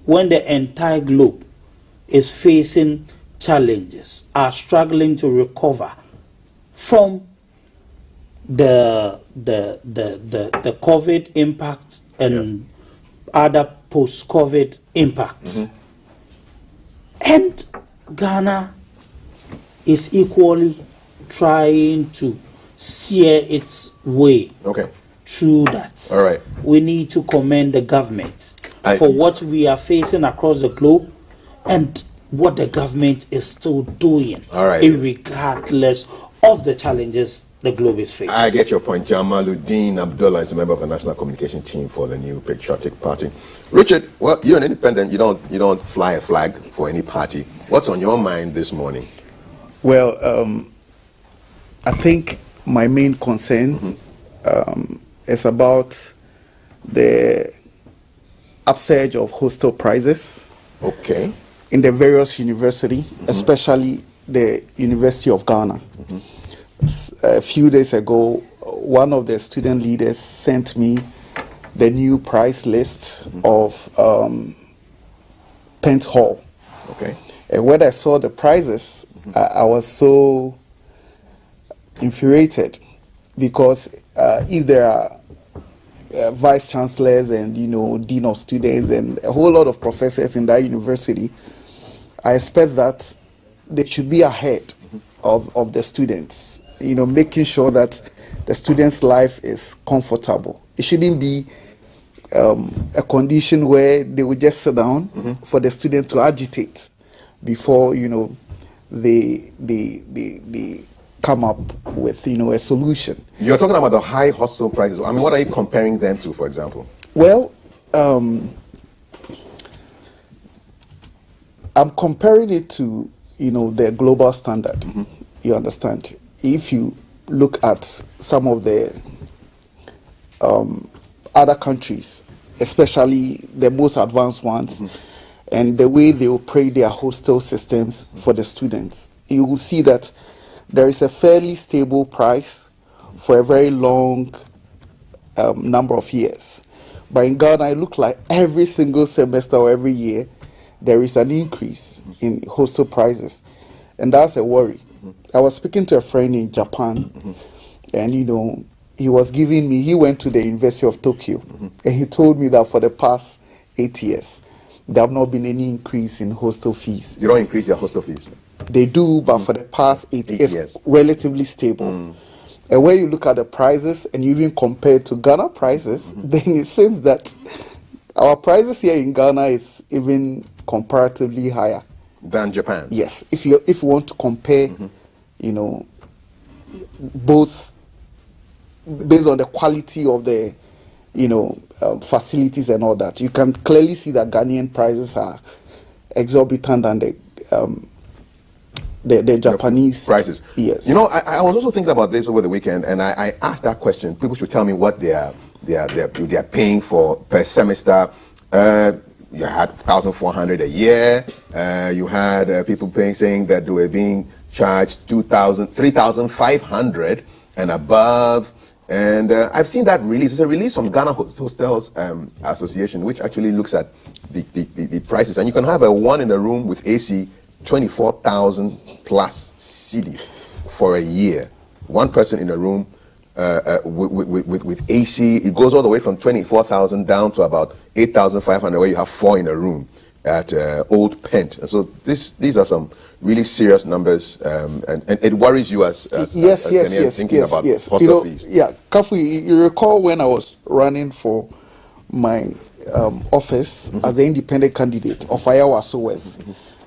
when the entire globe is facing challenges, are struggling to recover from the COVID impact and other post-COVID impacts. And Ghana is equally trying to steer its way through that. All right. We need to commend the government for what we are facing across the globe and what the government is still doing, regardless of the challenges the globe is facing. I get your point. Jamaluddin Abdullah is a member of the National Communication Team for the New Patriotic Party. Richard, well, you're an independent. You don't fly a flag for any party. What's on your mind this morning? Well, I think my main concern is about the upsurge of hostel prices. Okay. In the various universities, especially the University of Ghana. A few days ago, one of the student leaders sent me the new price list of Pent Hall. Okay. And when I saw the prices, I was so infuriated because if there are vice chancellors and dean of students and a whole lot of professors in that university, I expect that they should be ahead of the students, making sure that the students' life is comfortable. It shouldn't be a condition where they would just sit down for the student to agitate before they come up with a solution. You're talking about the high hostel prices. I mean, what are you comparing them to, for example? Well, I'm comparing it to the global standard. You understand? If you look at some of the other countries, especially the most advanced ones, and the way they operate their hostel systems for the students, you will see that there is a fairly stable price for a very long number of years. But in Ghana, it looks like every single semester or every year, there is an increase in hostel prices. And that's a worry. I was speaking to a friend in Japan, and he was giving me, he went to the University of Tokyo, and he told me that for the past 8 years, there have not been any increase in hostel fees. You don't increase your hostel fees? They do, but for the past 8 years, it's relatively stable. And when you look at the prices and you even compare to Ghana prices, then it seems that our prices here in Ghana is even comparatively higher than Japan. Yes, if you want to compare, both based on the quality of the facilities and all that, you can clearly see that Ghanaian prices are exorbitant than the Japanese prices. Yes. I was also thinking about this over the weekend, and I asked that question. People should tell me what they are paying for per semester. You had 1,400 a year. You had people saying that they were being charged 2,000, 3,500 and above. And I've seen that release. It's a release from Ghana Hostels Association, which actually looks at the prices. And you can have a one in the room with AC, 24,000 plus cedis for a year. One person in a room with AC, it goes all the way from 24,000 down to about 8,500, where you have four in a room at Old Pent. And so these are some really serious numbers, and it worries you as Ghanaians thinking about hostel fees. Yeah, Kafu, you recall when I was running for my office as the independent candidate of Ayawaso West.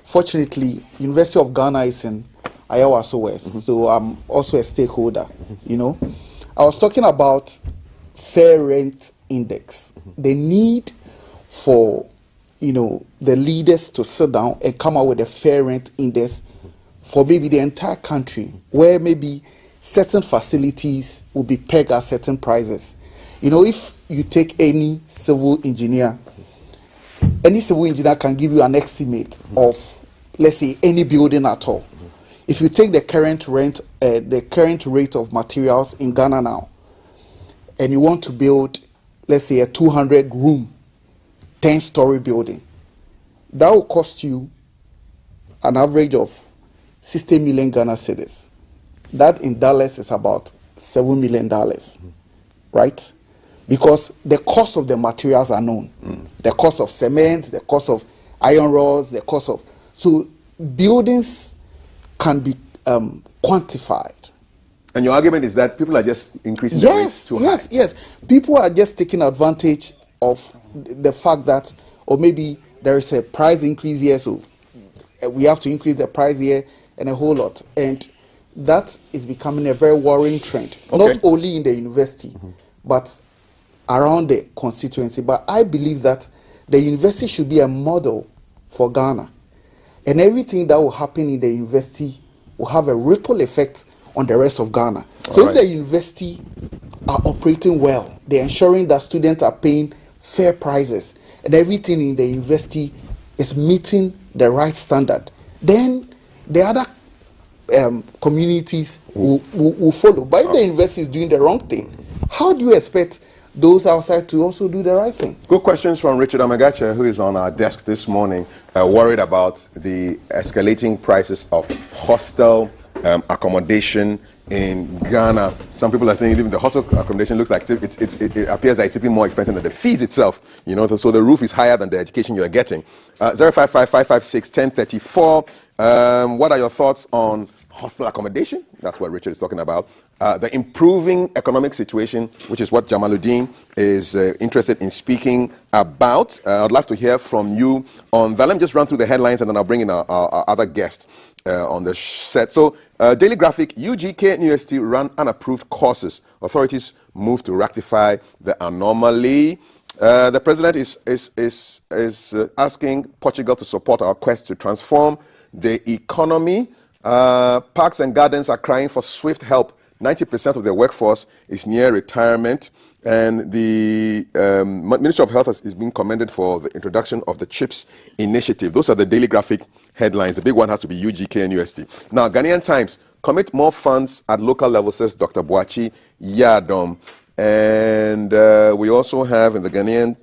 Fortunately, University of Ghana is in Ayawaso West, so I'm also a stakeholder. I was talking about fair rent index, the need for the leaders to sit down and come out with a fair rent index for maybe the entire country, where maybe certain facilities will be pegged at certain prices. If you take any civil engineer can give you an estimate of, let's say, any building at all. If you take the current rate of materials in Ghana now, and you want to build, let's say, a 200-room, 10-story building, that will cost you an average of 60 million Ghana cedis. That in dollars is about $7 million, right? Because the cost of the materials are known. The cost of cement, the cost of iron rods, the cost of... So buildings can be quantified. And your argument is that people are just increasing the rates too high. Yes. People are just taking advantage of the fact that, or maybe there is a price increase here, so we have to increase the price here and a whole lot. And that is becoming a very worrying trend, not only in the university, but around the constituency. But I believe that the university should be a model for Ghana. And everything that will happen in the university will have a ripple effect on the rest of Ghana. So if the university are operating well, they're ensuring that students are paying fair prices, and everything in the university is meeting the right standard, then the other communities will follow. But if the university is doing the wrong thing, how do you expect those outside to also do the right thing? Good questions from Richard Amagache, who is on our desk this morning, worried about the escalating prices of hostel accommodation in Ghana. Some people are saying even the hostel accommodation looks like it appears like it's even more expensive than the fees itself. You know, so the roof is higher than the education you are getting. 055-556-1034. What are your thoughts on hostel accommodation? That's what Richard is talking about. The improving economic situation, which is what Jamaluddin is interested in speaking about. I'd love to hear from you on that. Let me just run through the headlines and then I'll bring in our other guest on the set. So, Daily Graphic, UGK University run unapproved courses. Authorities move to rectify the anomaly. The president is asking Portugal to support our quest to transform the economy. Parks and gardens are crying for swift help. 90% of their workforce is near retirement, and the Ministry of Health is being commended for the introduction of the CHIPS initiative. Those are the Daily Graphic headlines. The big one has to be UGK and UST. Now, Ghanaian Times, commit more funds at local level, says Dr. Boachi Yadom. And we also have in the Ghanaian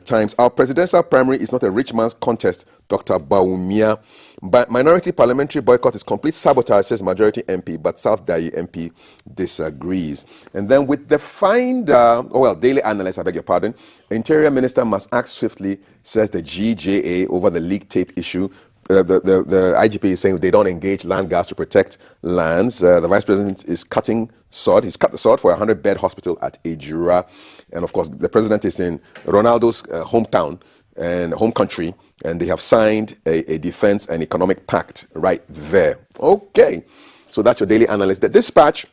Times, our presidential primary is not a rich man's contest, Dr. Baumia. But minority parliamentary boycott is complete sabotage, says majority MP, but South Dai MP disagrees. And then with the finder, Daily Analyst, I beg your pardon, Interior Minister must act swiftly, says the GJA, over the leak tape issue. The IGP is saying they don't engage land guards to protect lands. The Vice President is cutting sword. He's cut the sword for a 100-bed hospital at Ejura. And of course, the President is in Ronaldo's hometown and home country, and they have signed a defense and economic pact right there. Okay, so that's your Daily Analyst. The Dispatch,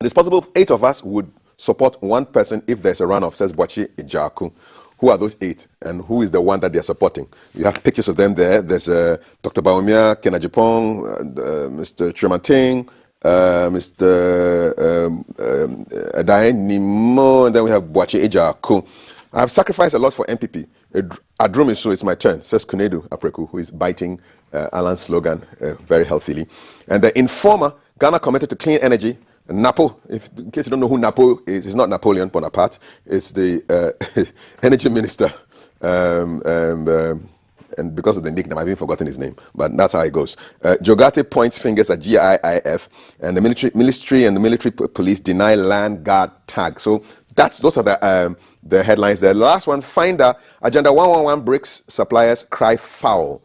it's possible 8 of us would support one person if there's a runoff, says Boachi Ijaku. Who are those 8, and who is the one that they're supporting? You have pictures of them there. There's Dr. Baumia, Kenajipong, Mr. Tremanting, Mr. Adai Nimo, and then we have Boachi Ijaku. I have sacrificed a lot for MPP. Adrumiso, it's my turn, says Kunedu Apreku, who is biting Alan's slogan very healthily. And the Informer, Ghana committed to clean energy. Napo, in case you don't know who Napo is, it's not Napoleon Bonaparte, it's the energy minister. And because of the nickname, I've even forgotten his name, but that's how it goes. Jogate points fingers at GIIF, and the military and the military police deny land guard tag. So those are the headlines there. The last one, Finder, Agenda 111 bricks suppliers cry foul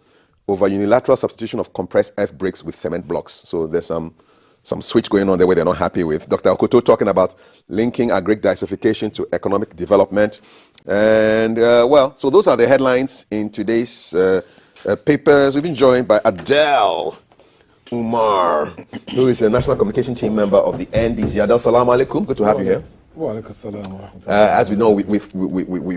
over unilateral substitution of compressed earth bricks with cement blocks. So there's some switch going on there where they're not happy with. Dr. Okoto talking about linking agric diversification to economic development. And, so those are the headlines in today's papers. We've been joined by Adel Umar, who is a National Communication Team member of the NDC. Adel, salam alaikum. Good to have you here. As we know, we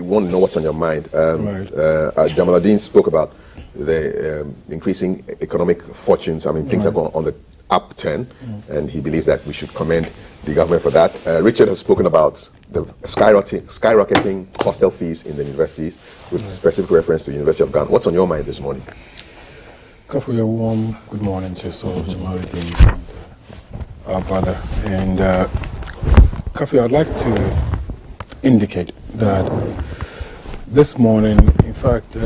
want to know what's on your mind. Jamaluddin spoke about the increasing economic fortunes. I mean, things are going on the upturn, and he believes that we should commend the government for that. Richard has spoken about the skyrocketing hostel fees in the universities, with specific reference to the University of Ghana. What's on your mind this morning? Kafu, a warm good morning to Saul Jamaluddin and our brother. And Kafu, I'd like to indicate that this morning, in fact,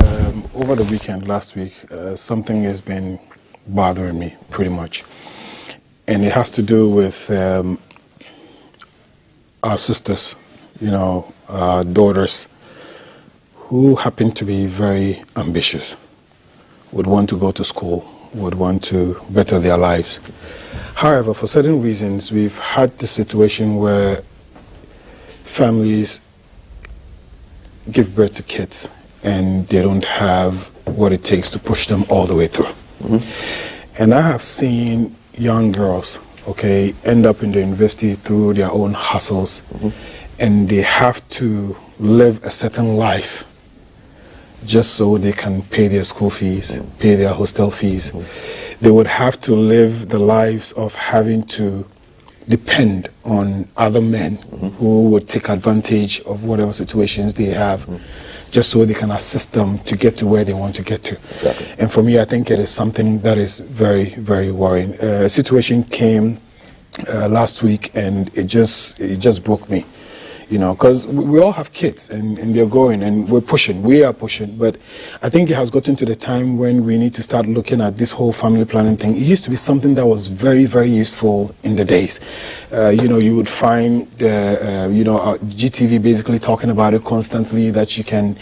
over the weekend, last week, something has been bothering me pretty much. And it has to do with our sisters, our daughters, who happen to be very ambitious, would want to go to school, would want to better their lives. However, for certain reasons, we've had the situation where families give birth to kids and they don't have what it takes to push them all the way through. Mm-hmm. And I have seen young girls, end up in the university through their own hustles, mm-hmm. and they have to live a certain life just so they can pay their school fees, mm-hmm. pay their hostel fees. Mm-hmm. They would have to live the lives of having to depend on other men, mm-hmm. who would take advantage of whatever situations they have, mm-hmm. just so they can assist them to get to where they want to get to. Exactly. And for me, I think it is something that is very, very worrying. A situation came last week, and it just broke me. Because we all have kids and they're growing and we are pushing, but I think it has gotten to the time when we need to start looking at this whole family planning thing. It used to be something that was very, very useful in the days. You would find GTV basically talking about it constantly, that you can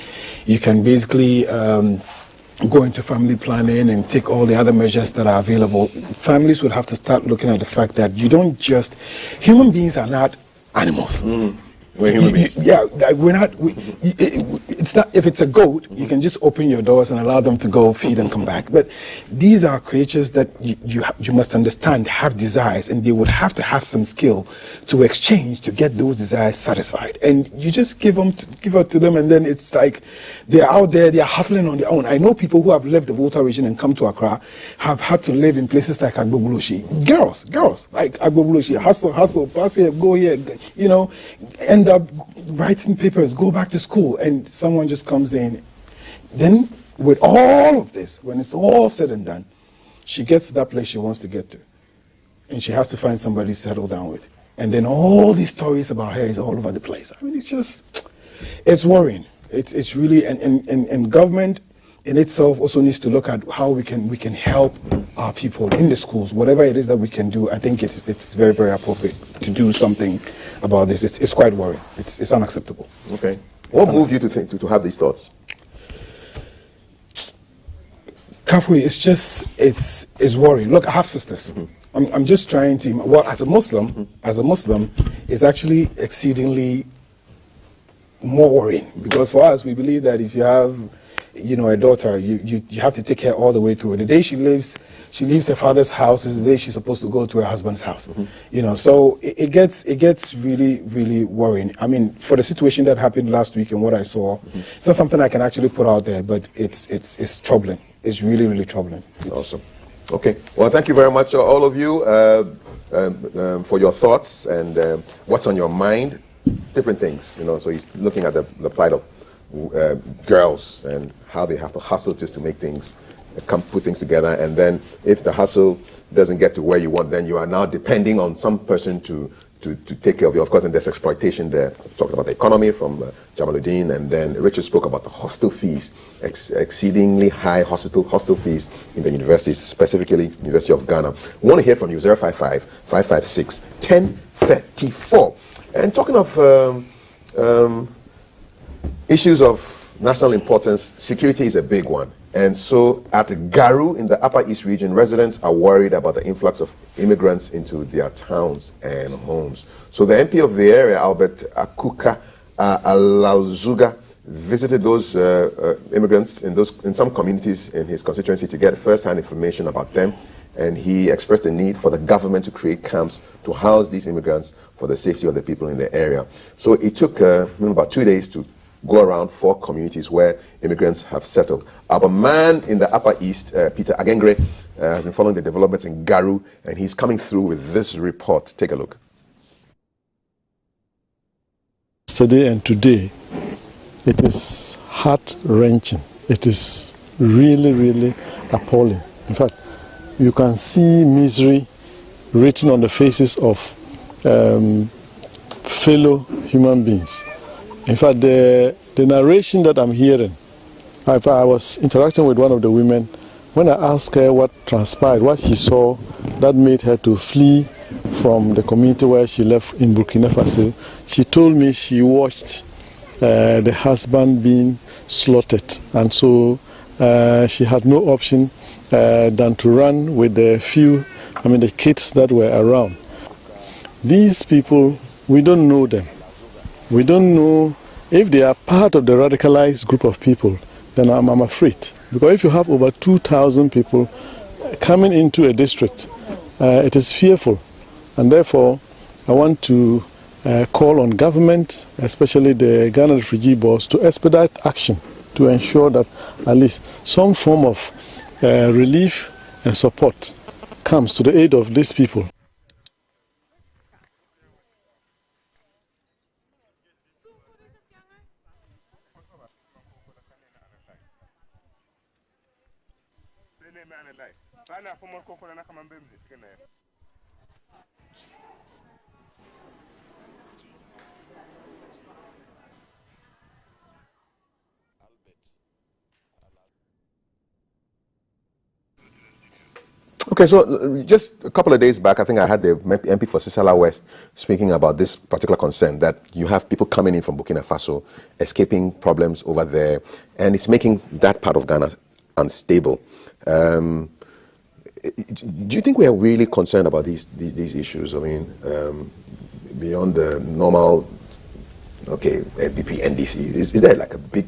basically go into family planning and take all the other measures that are available. Families would have to start looking at the fact that human beings are not animals. Mm. We're human beings. We're not. It's not. If it's a goat, you can just open your doors and allow them to go feed and come back. But these are creatures that you must understand have desires, and they would have to have some skill to exchange to get those desires satisfied. And you just give it to them, and then it's like they're out there, they're hustling on their own. I know people who have left the Volta region and come to Accra have had to live in places like Agbogbuloshi. Girls like Agbogbuloshi, hustle, pass here, go here, end up writing papers, go back to school, and someone just comes in. Then with all of this, when it's all said and done, she gets to that place she wants to get to, and she has to find somebody to settle down with. And then all these stories about her is all over the place. I mean, it's worrying. It's really, and government in itself also needs to look at how we can help our people in the schools. Whatever it is that we can do, I think it's very, very appropriate to do something about this. It's quite worrying. It's unacceptable. Okay. What moved you to have these thoughts? Kafui, it's worrying. Look, I have sisters. Mm-hmm. I'm just trying to, well, as a Muslim, it's actually exceedingly more worrying, because for us, we believe that if you have a daughter, you have to take care all the way through. The day she leaves her father's house is the day she's supposed to go to her husband's house. Mm-hmm. So it gets really, really worrying. I mean, for the situation that happened last week and what I saw, mm-hmm. it's not something I can actually put out there, but it's troubling. It's really, really troubling. Awesome. Okay. Well, thank you very much, all of you, for your thoughts and what's on your mind. Different things, So he's looking at the plight of girls and how they have to hustle just to make things, put things together. And then if the hustle doesn't get to where you want, then you are now depending on some person to take care of you. Of course, and there's exploitation there. Talking about the economy from Jamaluddin, and then Richard spoke about the hostel fees, exceedingly high hostel fees in the universities, specifically University of Ghana. We want to hear from you, 055-556-1034. And talking of issues of national importance, security is a big one. And so at Garu in the Upper East region, residents are worried about the influx of immigrants into their towns and homes. So the MP of the area, Albert Akuka Alalzuga, visited those immigrants in some communities in his constituency to get first-hand information about them. And he expressed the need for the government to create camps to house these immigrants for the safety of the people in the area. So it took about 2 days to go around 4 communities where immigrants have settled. Our man in the Upper East, Peter Agengre, has been following the developments in Garu, and he's coming through with this report. Take a look. Yesterday and today, it is heart-wrenching. It is really, really appalling. In fact, you can see misery written on the faces of fellow human beings. In fact, the narration that I'm hearing I was interacting with one of the women. When I asked her what transpired, what she saw that made her to flee from the community where she left in Burkina Faso, she told me she watched the husband being slaughtered, and so she had no option than to run with the kids that were around. These people, we don't know them. We don't know if they are part of the radicalized group of people. Then I'm afraid. Because if you have over 2,000 people coming into a district, it is fearful. And therefore, I want to call on government, especially the Ghana Refugee Board, to expedite action to ensure that at least some form of relief and support comes to the aid of these people. Okay, so just a couple of days back, I think I had the MP for Sisala West speaking about this particular concern, that you have people coming in from Burkina Faso, escaping problems over there, and it's making that part of Ghana unstable. Do you think we are really concerned about these issues? I mean, beyond the normal, NPP, NDC, is there like a big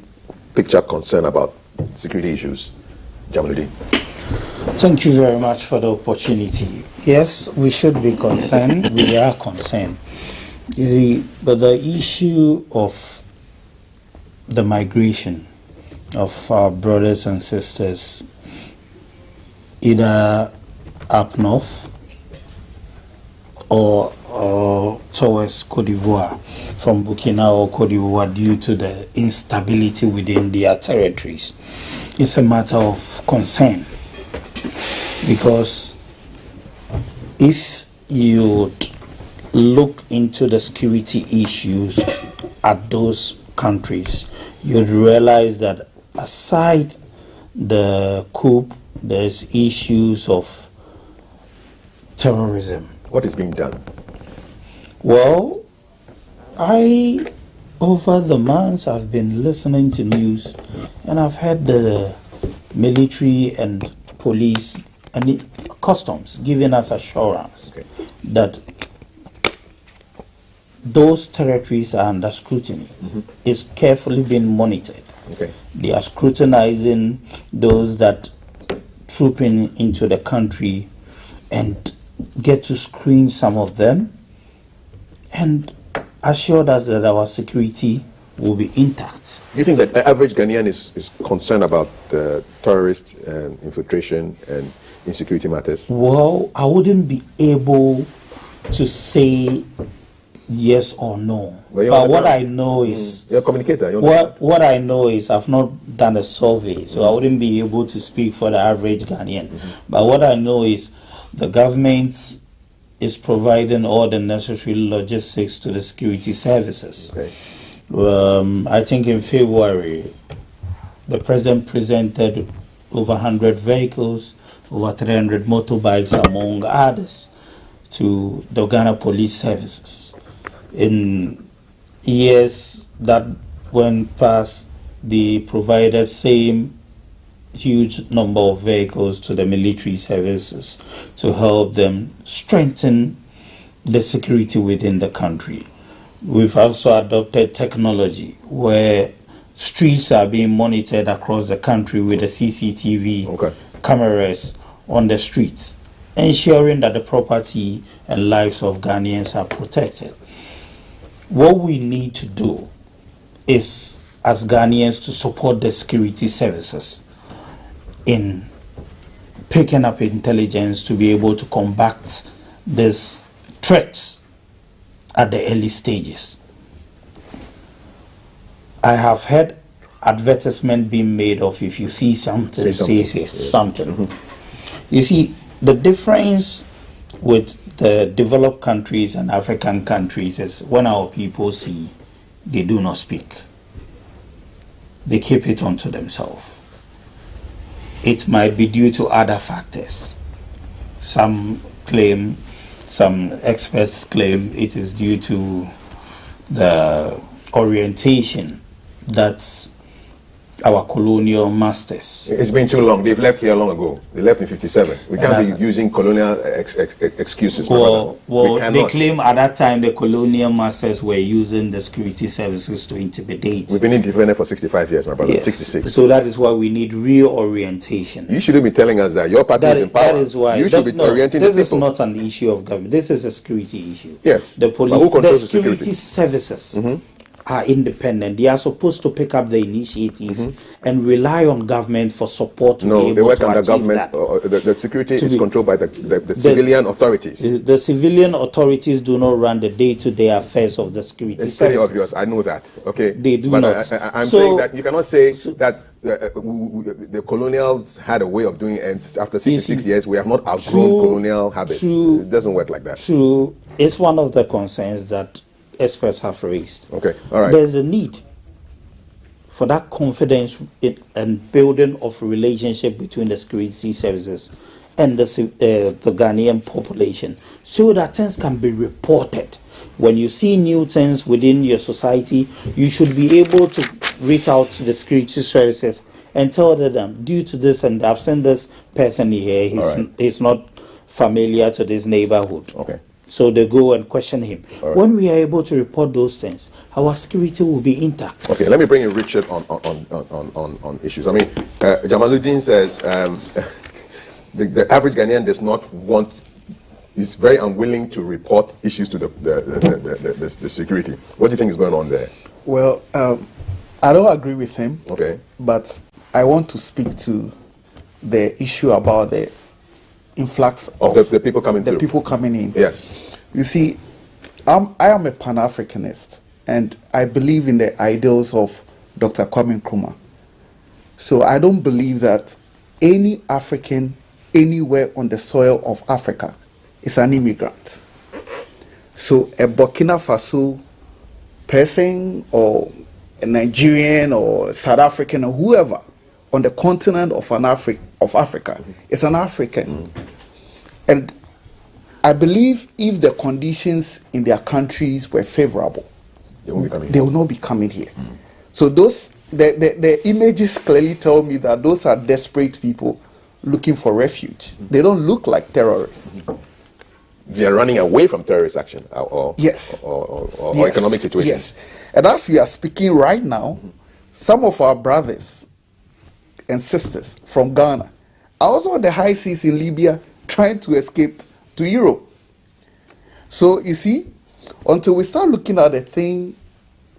picture concern about security issues? Jamaluddin. Thank you very much for the opportunity. Yes, we should be concerned. We are concerned. You see, but the issue of the migration of our brothers and sisters, either up north or towards Côte d'Ivoire, from Burkina or Côte d'Ivoire, due to the instability within their territories, it's a matter of concern. Because if you look into the security issues at those countries, you'd realize that aside the coup, there's issues of terrorism. What is being done? Well, over the months, I've been listening to news, and I've heard the military and police and customs giving us assurance that those territories are under scrutiny. It's carefully being monitored. They are scrutinizing those that troop into the country and get to screen some of them and assured us that our security will be intact. Do you think that the average Ghanaian is concerned about terrorist infiltration and insecurity matters? Well, I wouldn't be able to say yes or no. But what I know is... You're a communicator. What I know is I've not done a survey, so I wouldn't be able to speak for the average Ghanaian. But what I know is the government is providing all the necessary logistics to the security services. I think in February, the president presented over 100 vehicles, over 300 motorbikes, among others, to the Ghana Police Services. In years that went past, they provided same huge number of vehicles to the military services to help them strengthen the security within the country. We've also adopted technology where streets are being monitored across the country with the CCTV cameras on the streets, ensuring that the property and lives of Ghanaians are protected. What we need to do is, as Ghanaians, to support the security services in picking up intelligence to be able to combat these threats at the early stages. I have heard advertisement being made of if you see something, say something. You see, the difference with the developed countries and African countries is when our people see, they do not speak. they keep it onto themselves. It might be due to other factors. Some experts claim it is due to the orientation that our colonial masters. It's been too long. They've left here long ago. They left in 57. We can't be using colonial excuses. Well, they claim at that time the colonial masters were using the security services to intimidate. We've been independent for 65 years, my brother. Yes. 66. So that is why we need reorientation. You shouldn't be telling us that your party is in power. That is why. You should be orienting the people. This is not an issue of government. This is a security issue. Yes. The security services are independent. They are supposed to pick up the initiative and rely on government for support to be able to achieve that. No, they work under government. The security is controlled by the civilian authorities. The civilian authorities do not run the day-to-day affairs of the security services. It's very obvious. I know that. Okay. They do not. I'm saying that you cannot say that the colonials had a way of doing it, and after 66 years, we have not outgrown colonial habits. It doesn't work like that. True. It's one of the concerns that experts have raised. Okay, all right. There's a need for that confidence and building of relationship between the security services and the Ghanaian population, so that things can be reported. When you see new things within your society, you should be able to reach out to the security services and tell them, due to this, and I've seen this person here, he's not familiar to this neighborhood. Okay. So they go and question him. Right. When we are able to report those things, our security will be intact. Okay, let me bring in Richard on issues. I mean, Jamaluddin says the average Ghanaian does not want, is very unwilling to report issues to the security. What do you think is going on there? Well, I don't agree with him. Okay. But I want to speak to the issue about the influx of the people coming through. The people coming in. Yes. You see, I am a Pan-Africanist, and I believe in the ideals of Dr. Kwame Nkrumah. So I don't believe that any African anywhere on the soil of Africa is an immigrant. So a Burkina Faso person or a Nigerian or South African or whoever on the continent of Africa is an African. And I believe if the conditions in their countries were favorable, they will not be coming here. So the images clearly tell me that those are desperate people looking for refuge. They don't look like terrorists. They are running away from terrorist action or economic situation. Yes. And as we are speaking right now, some of our brothers and sisters from Ghana are also on the high seas in Libya trying to escape to Europe. So you see, until we start looking at the thing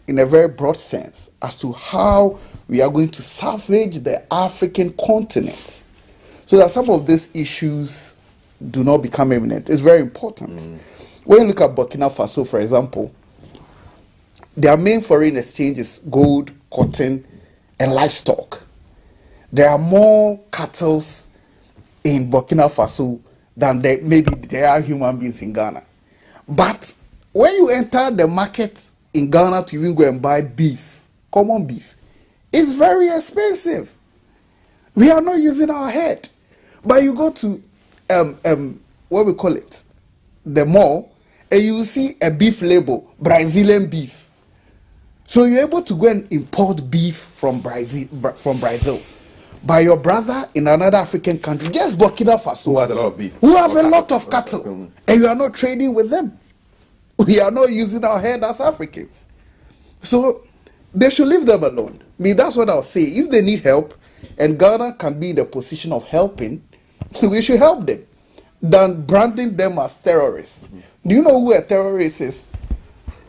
in a very broad sense as to how we are going to salvage the African continent so that some of these issues do not become imminent, it's very important. When you look at Burkina Faso, for example, their main foreign exchange is gold, cotton, and livestock. There are more cattle in Burkina Faso than maybe there are human beings in Ghana. But when you enter the market in Ghana to even go and buy beef, common beef, it's very expensive. We are not using our head. But you go to, what we call it, the mall, and you will see a beef label, Brazilian beef. So you're able to go and import beef from Brazil. By your brother in another African country, just Burkina Faso, who has a lot of beef, who have a lot of cattle, and you are not trading with them. We are not using our head as Africans. So they should leave them alone. I mean, that's what I'll say. If they need help, and Ghana can be in the position of helping, we should help them, than branding them as terrorists. Do you know who a terrorist is?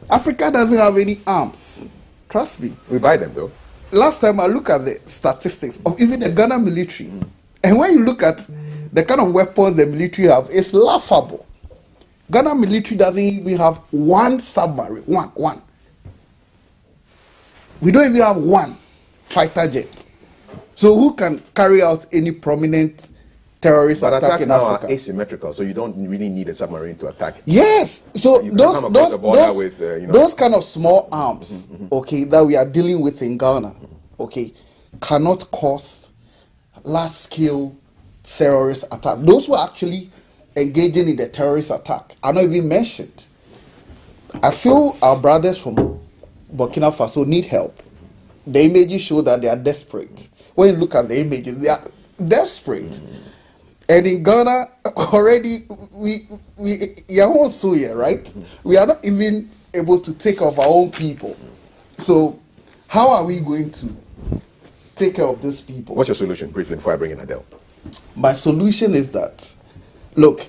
Africa doesn't have any arms. Trust me. We buy them though. Last time I looked at the statistics of even the Ghana military, and when you look at the kind of weapons the military have, it's laughable. Ghana military doesn't even have one submarine, one. We don't even have one fighter jet. So who can carry out any prominent terrorist attack in Africa? Are asymmetrical, so you don't really need a submarine to attack. Yes, so those kind of small arms, okay, that we are dealing with in Ghana, okay, cannot cause large-scale terrorist attack. Those who are actually engaging in the terrorist attack are not even mentioned. I feel our brothers from Burkina Faso need help. The images show that they are desperate. When you look at the images, they are desperate. And in Ghana, already, we are also here, right? We are not even able to take care of our own people. So how are we going to take care of these people? What's your solution, briefly, before I bring in Adele? My solution is that, look,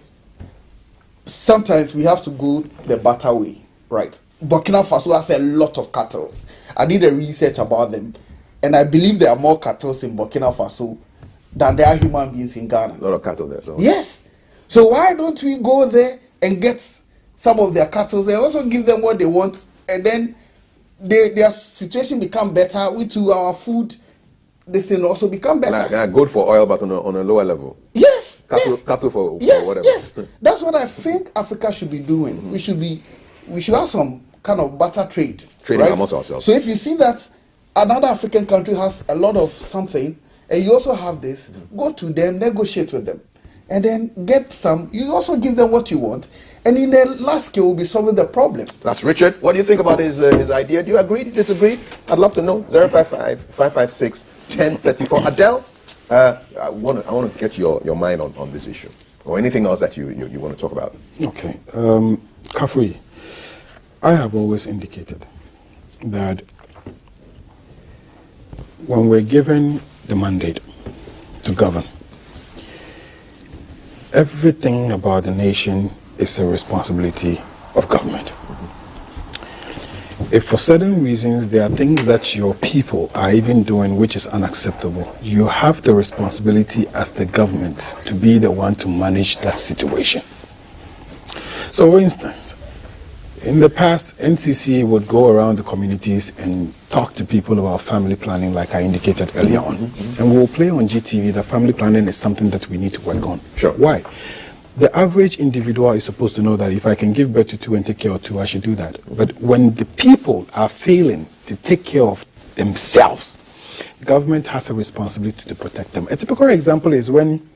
sometimes we have to go the better way, right? Burkina Faso has a lot of cattle. I did a research about them, and I believe there are more cattle in Burkina Faso than there are human beings in Ghana. A lot of cattle there. So. Yes. So why don't we go there and get some of their cattle and also give them what they want, and then their situation become better. We too, our food, this thing also become better. Like good for oil, but on a lower level. Yes. Cattle for whatever. Yes. That's what I think Africa should be doing. Mm-hmm. We should have some kind of barter trading right? Amongst ourselves. So if you see that another African country has a lot of something, and you also have this, go to them, negotiate with them, and then get some. You also give them what you want, and in the last scale, we'll be solving the problem. That's Richard. What do you think about his idea? Do you agree? Disagree? I'd love to know. 055-556-1034. Adele, I want to get your mind on this issue, or anything else that you want to talk about. Okay, Kafui, I have always indicated that when we're given the mandate to govern, everything about the nation is a responsibility of government. If for certain reasons there are things that your people are even doing which is unacceptable, you have the responsibility as the government to be the one to manage that situation. So for instance, in the past, NCC would go around the communities and talk to people about family planning, like I indicated earlier on. Mm-hmm. And we'll play on GTV that family planning is something that we need to work on. Sure. Why? The average individual is supposed to know that if I can give birth to 2 and take care of 2, I should do that. But when the people are failing to take care of themselves, government has a responsibility to protect them. A typical example is when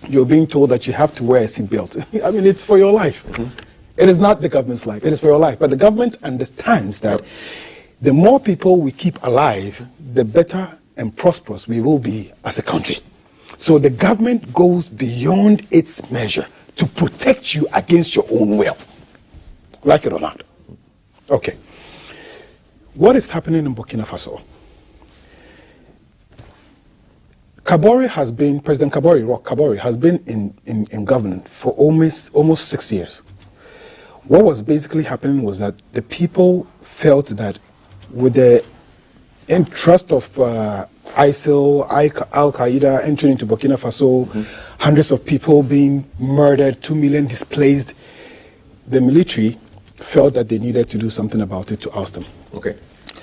you're being told that you have to wear a seatbelt. I mean, it's for your life. Mm-hmm. It is not the government's life, it is for your life. But the government understands that the more people we keep alive, the better and prosperous we will be as a country. So the government goes beyond its measure to protect you against your own will, like it or not. Okay. What is happening in Burkina Faso? President Roch Kabore has been in government for almost 6 years. What was basically happening was that the people felt that with the interest of ISIL, Al-Qaeda entering into Burkina Faso, hundreds of people being murdered, 2 million displaced, the military felt that they needed to do something about it to oust them. Okay.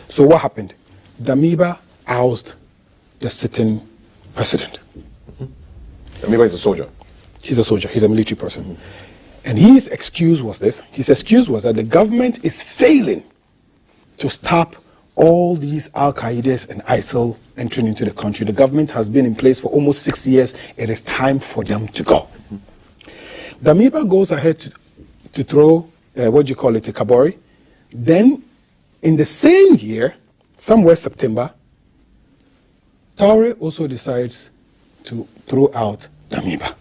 So what happened? Damiba ousted the sitting president. Damiba is a soldier. He's a soldier. He's a military person. And his excuse was this. His excuse was that the government is failing to stop all these Al-Qaedas and ISIL entering into the country. The government has been in place for almost 6 years. It is time for them to go. Damiba goes ahead to throw, a Kabore. Then, in the same year, somewhere September, Traoré also decides to throw out Damiba.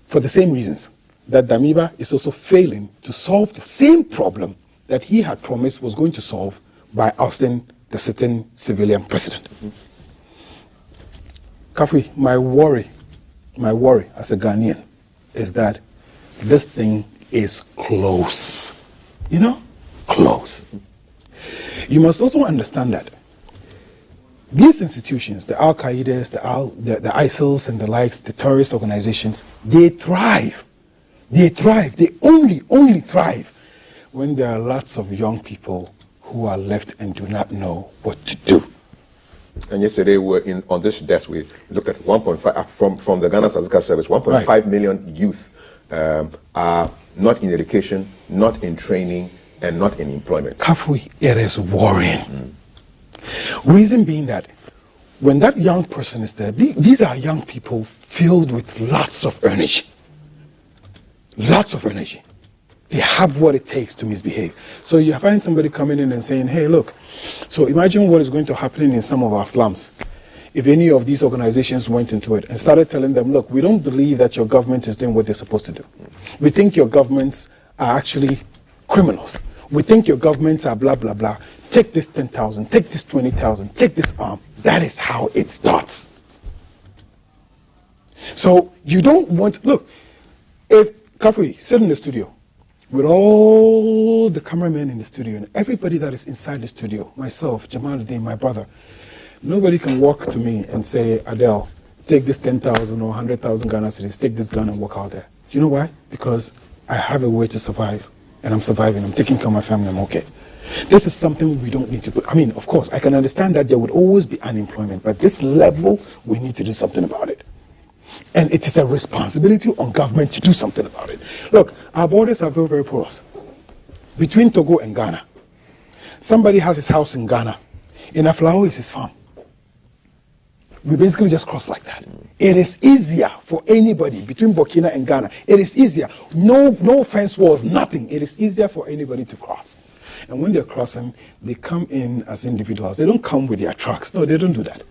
For the same reasons, that Damiba is also failing to solve the same problem that he had promised was going to solve by ousting the sitting civilian president. Kafui, my worry as a Ghanaian is that this thing is close. You know? Close. You must also understand that these institutions, the Al-Qaedas, the ISILs and the likes, the terrorist organizations, they thrive. They thrive. They only thrive when there are lots of young people who are left and do not know what to do. And yesterday on this desk we looked at 1.5 from the Ghana Statistical Service. 1.5 million youth are not in education, not in training, and not in employment. Kafui, it is worrying. Reason being that when that young person is there, these are young people filled with lots of energy. Lots of energy. They have what it takes to misbehave. So you find somebody coming in and saying, hey, look, so imagine what is going to happen in some of our slums if any of these organizations went into it and started telling them, look, we don't believe that your government is doing what they're supposed to do. We think your governments are actually criminals. We think your governments are blah, blah, blah. Take this 10,000, take this 20,000, take this arm. That is how it starts. So you don't want, look, if Kafui sit in the studio with all the cameramen in the studio and everybody that is inside the studio, myself, Jamaluddin, my brother, nobody can walk to me and say, Adele, take this 10,000 or 100,000 Ghana cedis, take this gun and walk out there. You know why? Because I have a way to survive, and I'm surviving. I'm taking care of my family. I'm okay. This is something we don't need to put. I mean, of course, I can understand that there would always be unemployment, but this level, we need to do something about it. And it is a responsibility on government to do something about it. Look, our borders are very, very porous. Between Togo and Ghana, somebody has his house in Ghana. In Aflao is his farm. We basically just cross like that. It is easier for anybody between Burkina and Ghana. It is easier. No fence walls, nothing. It is easier for anybody to cross. And when they're crossing, they come in as individuals. They don't come with their trucks. No, they don't do that.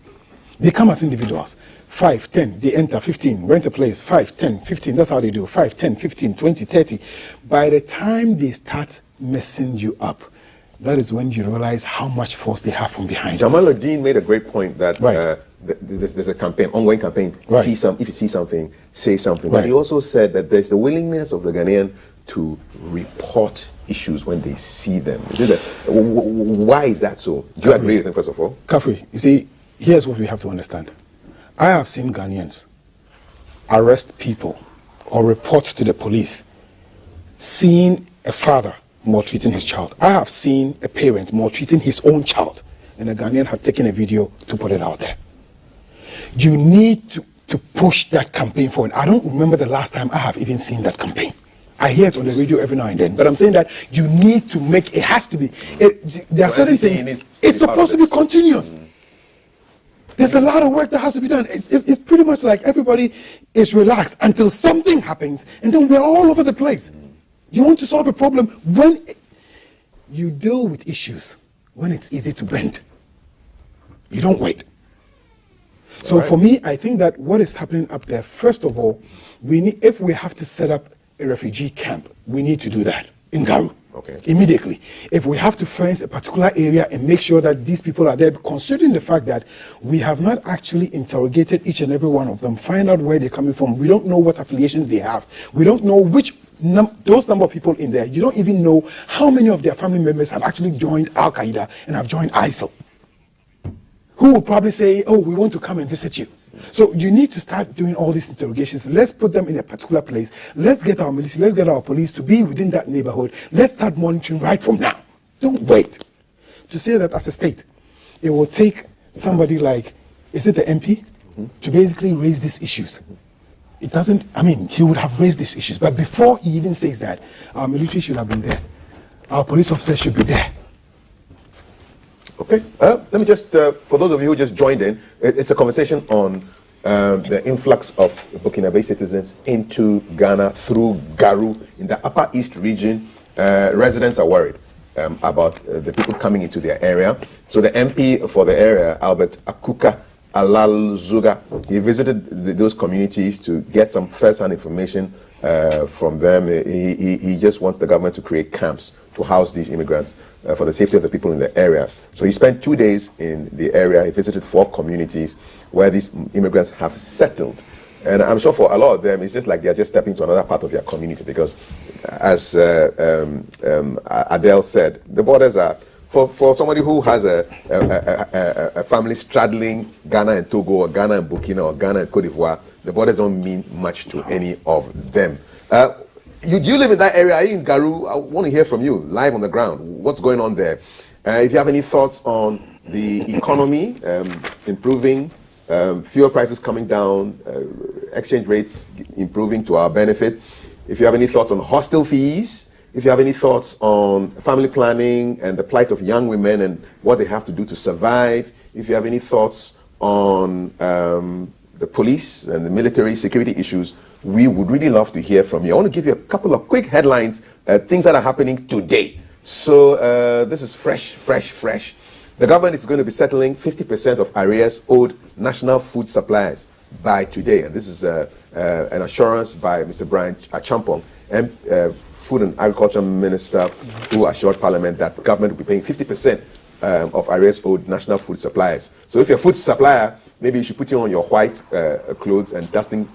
They come as individuals. 5, 10, they enter, 15, rent a place, 5, 10, 15, that's how they do, 5, 10, 15, 20, 30. By the time they start messing you up, that is when you realize how much force they have from behind. Jamaluddin made a great point that there's a campaign, ongoing campaign, if you see something, say something. But he also said that there's the willingness of the Ghanaian to report issues when they see them. Why is that so? Do you agree with him, first of all? Kafui, you see, here's what we have to understand. I have seen Ghanaians arrest people or report to the police seeing a father maltreating his child. I have seen a parent maltreating his own child, and a Ghanaian had taken a video to put it out there. You need to push that campaign forward. I don't remember the last time I have even seen that campaign. I hear it on the radio every now and then, but I'm saying that you need to make, it has to be, there are certain things, it's supposed to be continuous. There's a lot of work that has to be done. It's pretty much like everybody is relaxed until something happens, and then we're all over the place. You want to solve a problem when you deal with issues, when it's easy to bend. You don't wait. So for me, I think that what is happening up there, first of all, if we have to set up a refugee camp, we need to do that in Garu. Immediately. If we have to fence a particular area and make sure that these people are there, considering the fact that we have not actually interrogated each and every one of them, find out where they're coming from. We don't know what affiliations they have. We don't know those number of people in there. You don't even know how many of their family members have actually joined Al-Qaeda and have joined ISIL. Who will probably say, oh, we want to come and visit you. So you need to start doing all these interrogations. Let's put them in a particular place. Let's get our military, let's get our police to be within that neighborhood. Let's start monitoring right from now. Don't wait. To say that as a state, it will take somebody like, is it the MP, to basically raise these issues. It doesn't, I mean, he would have raised these issues. But before he even says that, our military should have been there. Our police officers should be there. Okay, let me just, for those of you who just joined in, it's a conversation on the influx of Burkinabe citizens into Ghana through Garu in the Upper East region. Residents are worried about the people coming into their area. So the MP for the area, Albert Akuka Alalzuga, he visited those communities to get some first-hand information from them. He just wants the government to create camps to house these immigrants for the safety of the people in the area. So he spent 2 days in the area. He visited 4 communities where these immigrants have settled. And I'm sure for a lot of them, it's just like they're just stepping to another part of their community because, as Adele said, the borders are, for somebody who has a family straddling Ghana and Togo, or Ghana and Burkina, or Ghana and Cote d'Ivoire, the borders don't mean much to any of them. You live in that area, are you in Garu? I want to hear from you, live on the ground. What's going on there? If you have any thoughts on the economy improving, fuel prices coming down, exchange rates improving to our benefit. If you have any thoughts on hostel fees, If you have any thoughts on family planning and the plight of young women and what they have to do to survive, if you have any thoughts on the police and the military security issues, we would really love to hear from you. I want to give you a couple of quick headlines, things that are happening today. So this is fresh. The government is going to be settling 50% of arrears owed national food suppliers by today. And this is an assurance by Mr. Brian Achampong, Food and Agriculture Minister, who assured Parliament that the government will be paying 50% of arrears owed national food suppliers. So if you're a food supplier, maybe you should put on your white clothes and dusting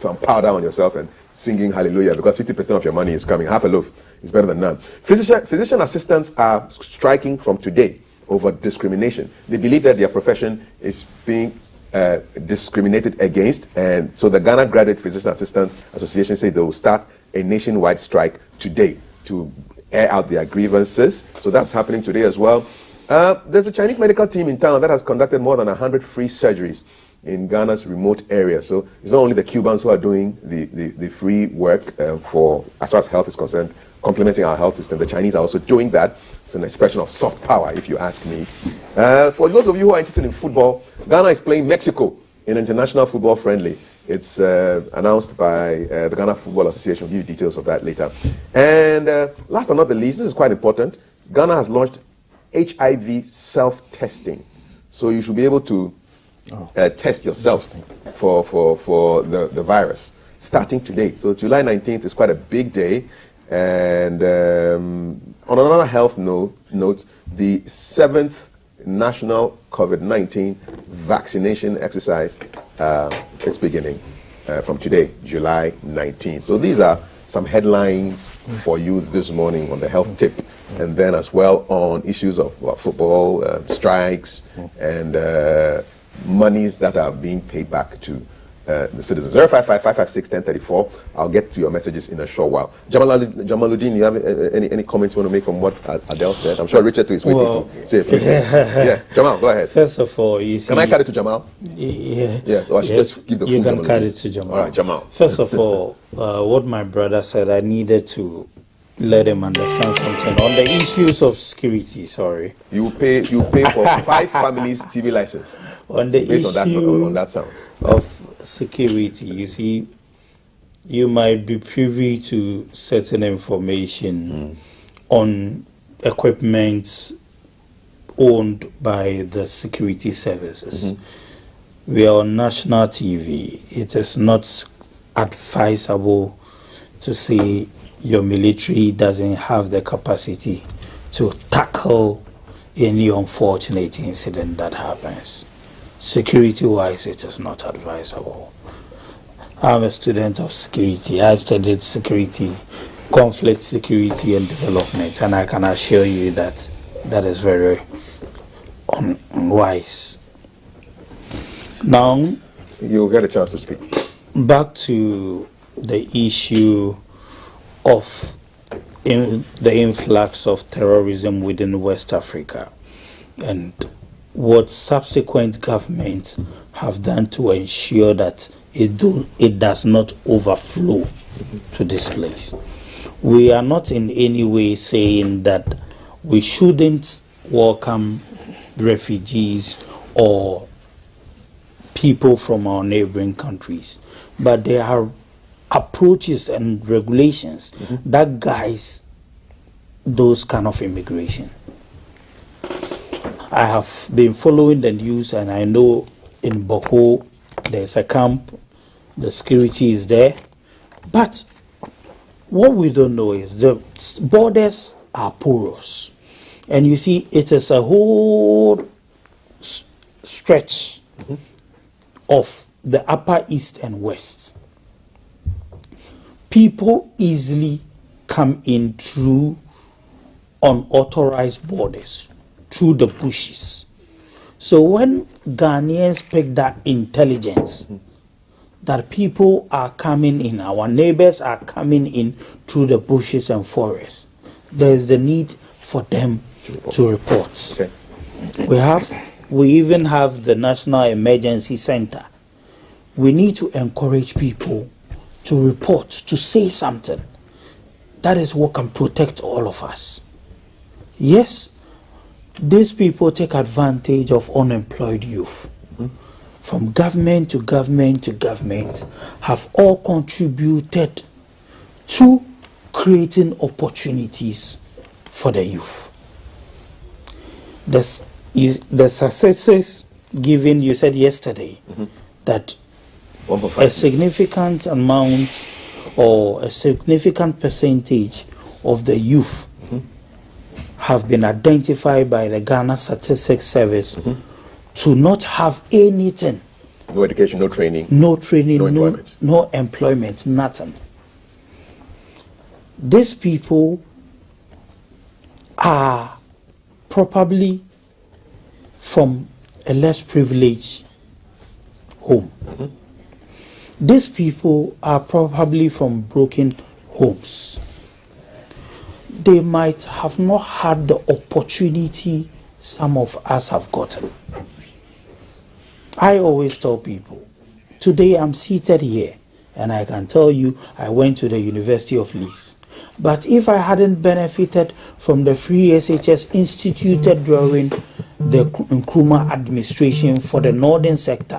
some powder on yourself and singing hallelujah, because 50% of your money is coming. Half a loaf is better than none. Physician assistants are striking from today over discrimination. They believe that their profession is being discriminated against, and so the Ghana Graduate Physician Assistants Association say they will start a nationwide strike today to air out their grievances. So that's happening today as well. There's a Chinese medical team in town that has conducted more than 100 free surgeries in Ghana's remote area. So it's not only the Cubans who are doing the free work for, as far as health is concerned, complementing our health system. The Chinese are also doing that. It's an expression of soft power, if you ask me. For those of you who are interested in football, Ghana is playing Mexico in an international football friendly. It's announced by the Ghana Football Association. We'll give you details of that later. And last but not the least, this is quite important. Ghana has launched HIV self-testing. So you should be able to test yourself for the virus starting today. So July 19th is quite a big day. And on another health note, the 7th National COVID-19 vaccination exercise is beginning from today, July 19th. So these are some headlines for you this morning on the health tip, and then as well on issues of football, strikes, and monies that are being paid back to the citizens. 055-556-1034. I'll get to your messages in a short while. Jamaluddin, you have any comments you want to make from what Adele said? I'm sure Richard is waiting to say a few things. Yeah, Jamal, go ahead. First of all, you see... Can I cut it to Jamal? Yeah. Yes, or I should just give the You can cut it to Jamal. All right, Jamal. First of all, what my brother said, I needed to let him understand something on the issues of security. Sorry, you pay for 5 families TV license on the based issue on that sound of security. You see, you might be privy to certain information on equipment owned by the security services. We are on national TV. It is not advisable to say your military doesn't have the capacity to tackle any unfortunate incident that happens. Security-wise, it is not advisable. I'm a student of security. I studied security, conflict security and development, and I can assure you that that is very unwise. Now, you'll get a chance to speak. Back to the issue of the influx of terrorism within West Africa and what subsequent governments have done to ensure that it does not overflow to this place. We are not in any way saying that we shouldn't welcome refugees or people from our neighboring countries, but there are approaches and regulations that guides those kind of immigration. I have been following the news, and I know in Boko there's a camp, the security is there, but what we don't know is the borders are porous, and you see it is a whole stretch of the upper east and west. People easily come in through unauthorized borders, through the bushes. So when Ghanaians pick that intelligence, that people are coming in, our neighbors are coming in through the bushes and forests, there is the need for them to report. Okay. We even have the National Emergency Center. We need to encourage people to report, to say something. that is what can protect all of us. Yes, these people take advantage of unemployed youth. From government to government to government, have all contributed to creating opportunities for the youth. The successes given, you said yesterday, that a significant amount or a significant percentage of the youth have been identified by the Ghana Statistics Service to not have anything. No education, no training. No training, no employment, nothing. These people are probably from a less privileged home. These people are probably from broken homes. They might have not had the opportunity some of us have gotten. I always tell people, today I'm seated here and I can tell you I went to the University of Leeds. But if I hadn't benefited from the free SHS instituted during the Nkrumah administration for the northern sector,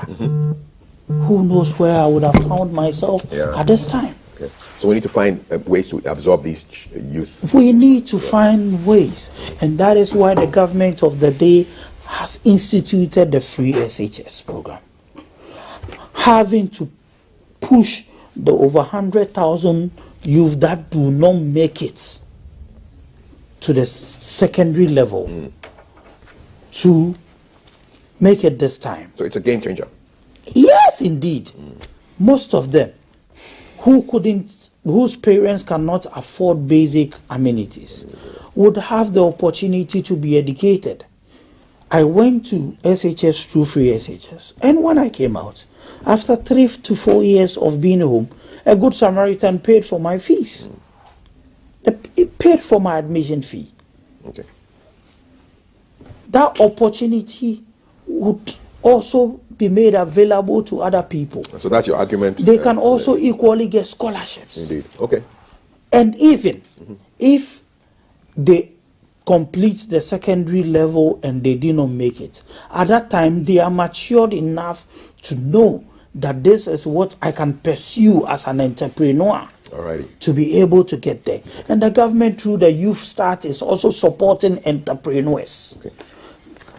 who knows where I would have found myself at this time. Okay. So we need to find ways to absorb these youth. We need to find ways. And that is why the government of the day has instituted the free SHS program. Having to push the over 100,000 youth that do not make it to the secondary level to make it this time. So it's a game changer. Yes, indeed. Most of them whose parents cannot afford basic amenities would have the opportunity to be educated. I went to SHS through free SHS, and when I came out, after 3 to 4 years of being home, a Good Samaritan paid for my fees. It paid for my admission fee. Okay. That opportunity would also be made available to other people. So that's your argument. They can also equally get scholarships. Indeed. Okay. And even if they complete the secondary level and they did not make it, at that time they are matured enough to know that this is what I can pursue as an entrepreneur. Alrighty. To be able to get there. And the government through the Youth Start is also supporting entrepreneurs. Okay.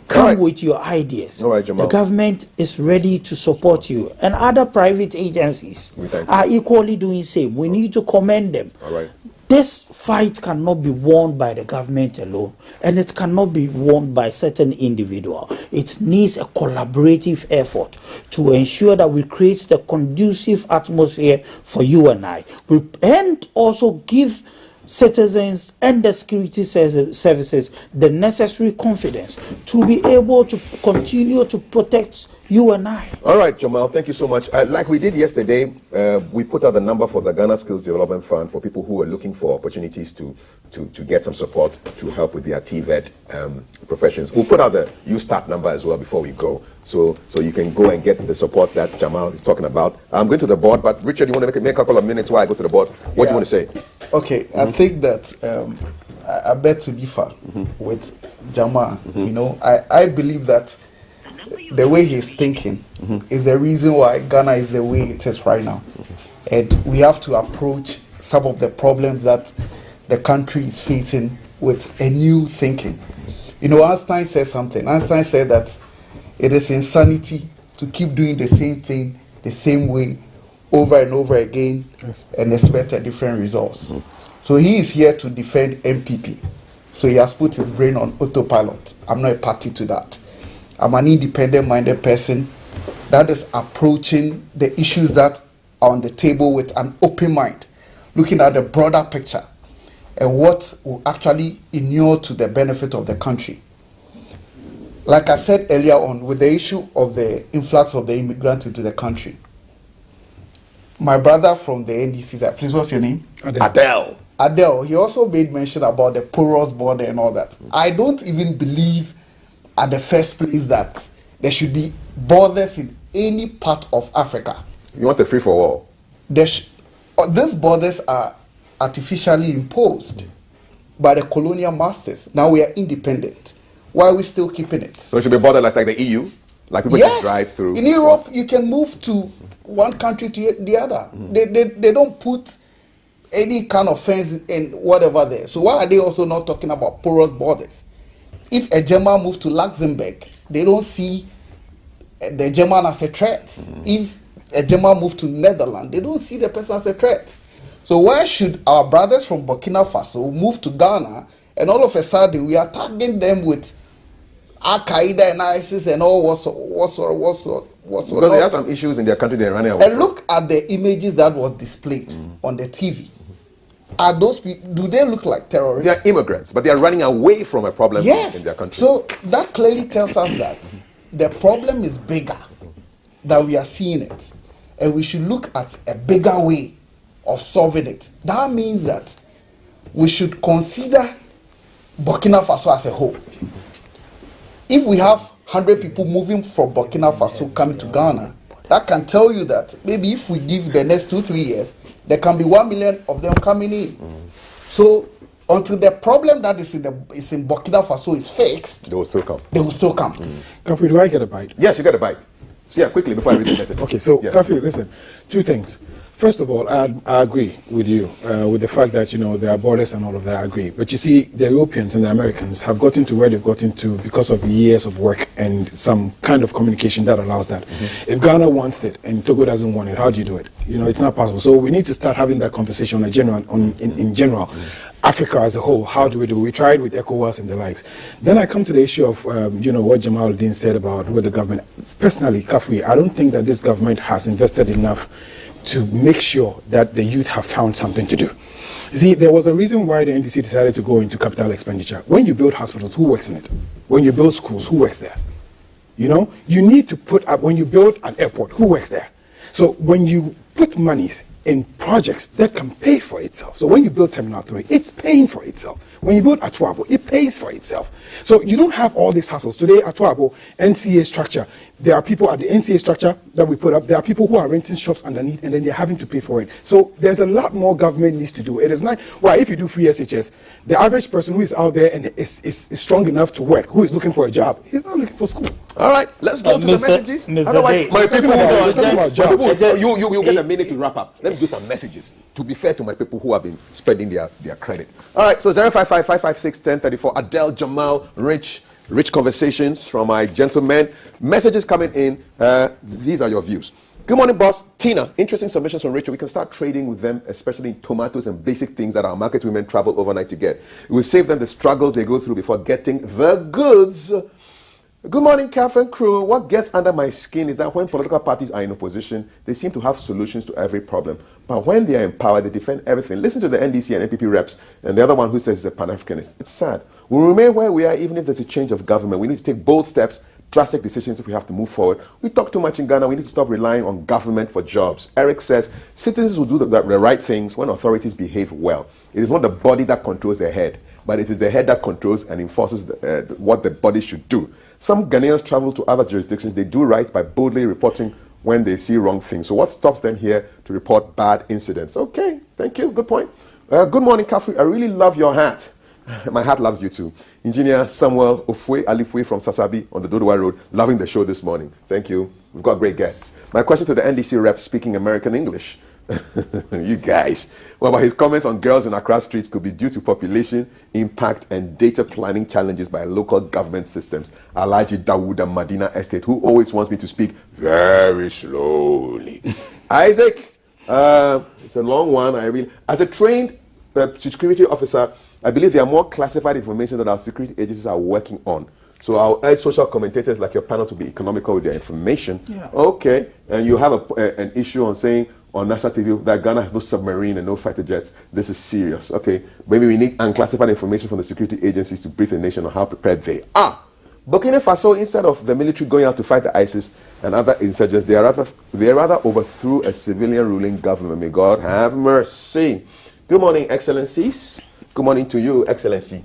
Come with your ideas. All right, Jamal. The government is ready to support you. And other private agencies are equally doing same. We need to commend them. All right. This fight cannot be won by the government alone, and it cannot be won by certain individual. It needs a collaborative effort to ensure that we create the conducive atmosphere for you and I, and also give citizens and the security services the necessary confidence to be able to continue to protect you and I. All right, Jamal, thank you so much. Like we did yesterday, we put out the number for the Ghana Skills Development Fund for people who are looking for opportunities to get some support to help with their TVET professions. We'll put out the Youth Start number as well before we go, so you can go and get the support that Jamal is talking about. I'm going to the board, but Richard, you want to make a couple of minutes while I go to the board? What do you want to say? Okay, I think that I bet to differ with Jamal. You know, I believe that the way he's thinking is the reason why Ghana is the way it is right now. And we have to approach some of the problems that the country is facing with a new thinking. You know, Einstein said something. Einstein said that it is insanity to keep doing the same thing the same way over and over again and expect a different results. So he is here to defend MPP. So he has put his brain on autopilot. I'm not a party to that. I'm an independent-minded person that is approaching the issues that are on the table with an open mind, looking at the broader picture and what will actually inure to the benefit of the country. Like I said earlier on, with the issue of the influx of the immigrants into the country, my brother from the NDC, please, what's your name? Adele, he also made mention about the porous border and all that. I don't even believe at the first place that there should be borders in any part of Africa. You want a free-for-all? These borders are artificially imposed by the colonial masters. Now we are independent. Why are we still keeping it? So it should be borderless like the EU? Like people can drive through? In Europe, you can move to one country to the other. They don't put any kind of fence in whatever there. So why are they also not talking about porous borders? If a German moves to Luxembourg, they don't see the German as a threat. If a German moves to Netherlands, they don't see the person as a threat. So why should our brothers from Burkina Faso move to Ghana and all of a sudden we are tagging them with Al-Qaeda and ISIS and all what sort? Because they have some issues in their country they're running away and look at the images that was displayed on the TV. Are those people, do they look like terrorists? They are immigrants, but they are running away from a problem in their country. So that clearly tells us that the problem is bigger than we are seeing it. And we should look at a bigger way of solving it. That means that we should consider Burkina Faso as a whole. If we have 100 people moving from Burkina Faso coming to Ghana, that can tell you that maybe if we give the next 2-3 years, there can be 1 million of them coming in. So until the problem that is in Burkina Faso is fixed, they will still come. Kafui, do I get a bite? Yes, you get a bite. Yeah, quickly before I read the message. Okay, so Kafui, listen, two things. First of all, I agree with you with the fact that, there are borders and all of that, I agree. But you see, the Europeans and the Americans have gotten to where they've gotten to because of years of work and some kind of communication that allows that. If Ghana wants it and Togo doesn't want it, how do you do it? It's not possible. So we need to start having that conversation in general. Africa as a whole, how do we do? We tried with ECOWAS and the likes. Then I come to the issue of, what Jamaluddin said about what the government. Personally, Kafui, I don't think that this government has invested enough to make sure that the youth have found something to do. You see, there was a reason why the NDC decided to go into capital expenditure. When you build hospitals, who works in it? When you build schools, who works there? You need to put up, when you build an airport, who works there? So when you put monies in projects that can pay for itself. So when you build Terminal 3, it's paying for itself. When you build Atuabo, it pays for itself. So you don't have all these hassles. Today, Atuabo, NCA structure, there are people at the NCA structure that we put up, there are people who are renting shops underneath and then they're having to pay for it. So there's a lot more government needs to do. It is not, if you do free SHS, the average person who is out there and is strong enough to work, who is looking for a job, he's not looking for school. All right, let's go to the messages. Otherwise, my people, you get a minute to wrap up. Let's do some messages. To be fair to my people who have been spending their credit. All right, so 055-556-1034. Adele, Jamal, Rich conversations from my gentlemen. Messages coming in. These are your views. Good morning, boss. Tina, interesting submissions from Rachel. We can start trading with them, especially in tomatoes and basic things that our market women travel overnight to get. It will save them the struggles they go through before getting the goods. Good morning, Kaf and crew. What gets under my skin is that when political parties are in opposition, they seem to have solutions to every problem. But when they are in power, they defend everything. Listen to the NDC and NPP reps and the other one who says he's a Pan-Africanist. It's sad. We'll remain where we are even if there's a change of government. We need to take bold steps, drastic decisions if we have to move forward. We talk too much in Ghana. We need to stop relying on government for jobs. Eric says citizens will do the right things when authorities behave well. It is not the body that controls the head, but it is the head that controls and enforces what the body should do. Some Ghanaians travel to other jurisdictions. They do right by boldly reporting when they see wrong things. So what stops them here to report bad incidents? Okay, thank you. Good point. Good morning, Kafui. I really love your hat. My hat loves you too. Engineer Samuel Alifwe from Sasabi on the Dodowa Road. Loving the show this morning. Thank you. We've got great guests. My question to the NDC rep speaking American English. You guys. Well, his comments on girls in Accra streets could be due to population impact and data planning challenges by local government systems. Alaji Dawuda Madina Estate, who always wants me to speak very slowly. Isaac, it's a long one. As a trained security officer, I believe there are more classified information that our security agencies are working on. So I'll urge social commentators like your panel to be economical with their information. Yeah. Okay, and you have an issue on saying on national TV that Ghana has no submarine and no fighter jets. This is serious. Okay, maybe we need unclassified information from the security agencies to brief the nation on how prepared they are. Burkina Faso, instead of the military going out to fight the ISIS and other insurgents, they rather overthrew a civilian ruling government. May God have mercy. Good morning, Excellencies. Good morning to you, Excellency.